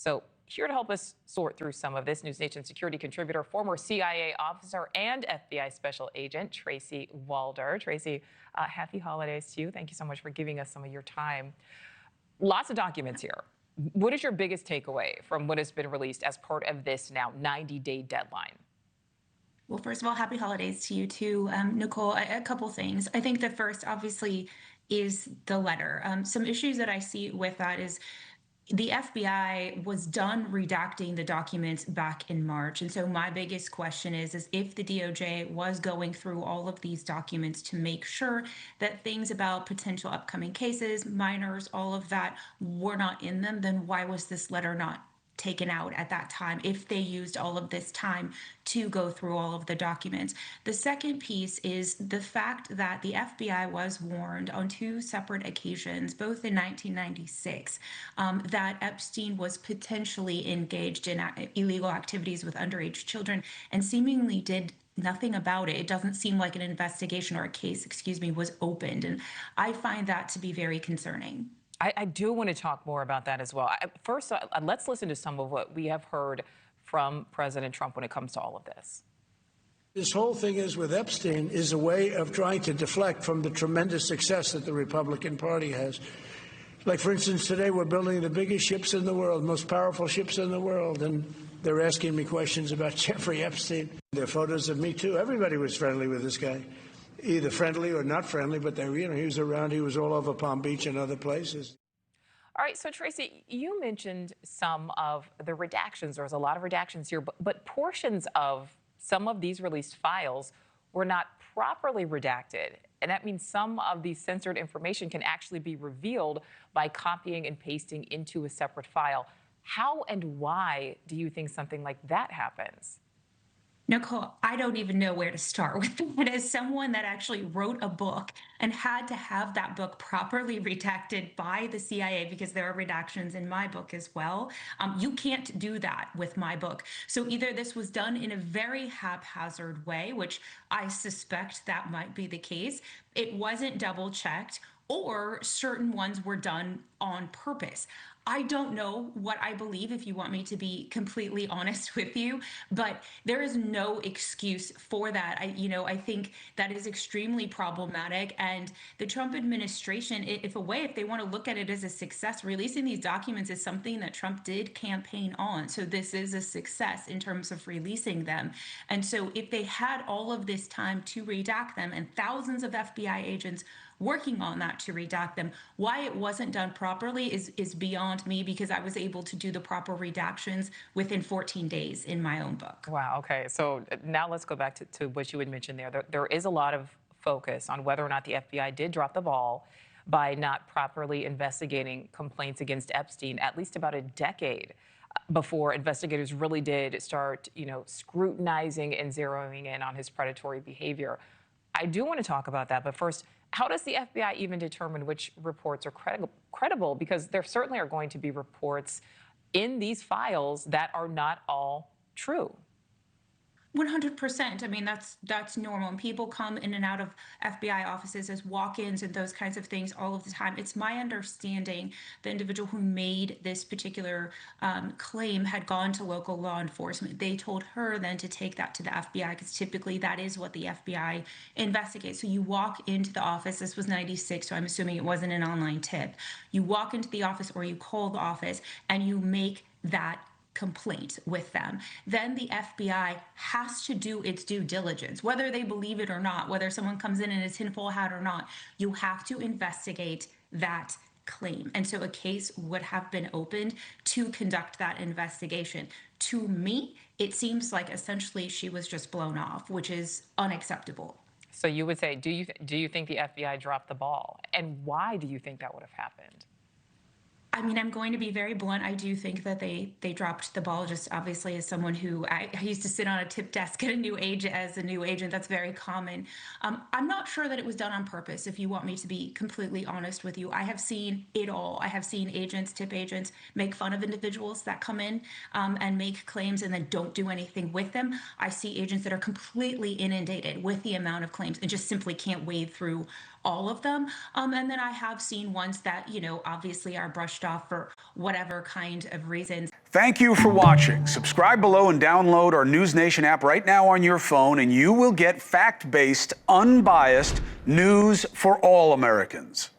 So here to help us sort through some of this, NewsNation security contributor, former CIA officer and FBI special agent, Tracy Walder. Tracy, happy holidays to you. Thank you so much for giving us some of your time. Lots of documents here. What is your biggest takeaway from what has been released as part of this now 90-day deadline? Well, first of all, happy holidays to you too, Nichole. A couple things. I think the first, obviously, is the letter. Some issues that I see with that is the FBI was done redacting the documents back in March. And so my biggest question is if the DOJ was going through all of these documents to make sure that things about potential upcoming cases, minors, all of that were not in them, then why was this letter not taken out at that time if they used all of this time to go through all of the documents? The second piece is the fact that the FBI was warned on two separate occasions, both in 1996, that Epstein was potentially engaged in illegal activities with underage children and seemingly did nothing about it. It doesn't seem like an investigation or a case, was opened. And I find that to be very concerning. I do want to talk more about that as well. First, let's listen to some of what we have heard from President Trump when it comes to all of this. This whole thing is with Epstein is a way of trying to deflect from the tremendous success that the Republican Party has. Like, for instance, today we're building the biggest ships in the world, most powerful ships in the world, and they're asking me questions about Jeffrey Epstein. There are photos of me, too. Everybody was friendly with this guy. Either friendly or not friendly, but they, he was around. He was all over Palm Beach and other places. All right, so Tracy, you mentioned some of the redactions. There was a lot of redactions here, but portions of some of these released files were not properly redacted. And that means some of the censored information can actually be revealed by copying and pasting into a separate file. How and why do you think something like that happens? Nichole, I don't even know where to start with that. As someone that actually wrote a book and had to have that book properly redacted by the CIA, because there are redactions in my book as well, you can't do that with my book. So either this was done in a very haphazard way, which I suspect that might be the case, it wasn't double checked, or certain ones were done on purpose. I don't know what I believe, if you want me to be completely honest with you, but there is no excuse for that. I think that is extremely problematic. And the Trump administration, if they want to look at it as a success, releasing these documents is something that Trump did campaign on. So this is a success in terms of releasing them. And so if they had all of this time to redact them and thousands of FBI agents working on that to redact them, why it wasn't done properly is beyond me, because I was able to do the proper redactions within 14 days in my own book. Wow, okay. So now let's go back to what you had mentioned there. There is a lot of focus on whether or not the FBI did drop the ball by not properly investigating complaints against Epstein, at least about a decade before investigators really did start, scrutinizing and zeroing in on his predatory behavior. I do want to talk about that, but first, how does the FBI even determine which reports are credible? Because there certainly are going to be reports in these files that are not all true. 100%. I mean, that's normal. And people come in and out of FBI offices as walk-ins and those kinds of things all of the time. It's my understanding the individual who made this particular claim had gone to local law enforcement. They told her then to take that to the FBI, because typically that is what the FBI investigates. So you walk into the office. This was 96, so I'm assuming it wasn't an online tip. You walk into the office or you call the office and you make that complaint with them. Then the FBI has to do its due diligence, whether they believe it or not, whether someone comes in a tinfoil hat or not. You have to investigate that claim. And so a case would have been opened to conduct that investigation. To me, it seems like essentially she was just blown off, which is unacceptable. So you would say, do you think the FBI dropped the ball? And why do you think that would have happened? I mean, I'm going to be very blunt. I do think that they dropped the ball, just obviously as someone who I used to sit on a tip desk at a new agent. That's very common. I'm not sure that it was done on purpose, if you want me to be completely honest with you. I have seen it all. I have seen tip agents make fun of individuals that come in and make claims and then don't do anything with them. I see agents that are completely inundated with the amount of claims and just simply can't wade through all of them. And then I have seen ones that, obviously are brushed off for whatever kind of reasons. Thank you for watching. Subscribe below and download our NewsNation app right now on your phone, and you will get fact-based, unbiased news for all Americans.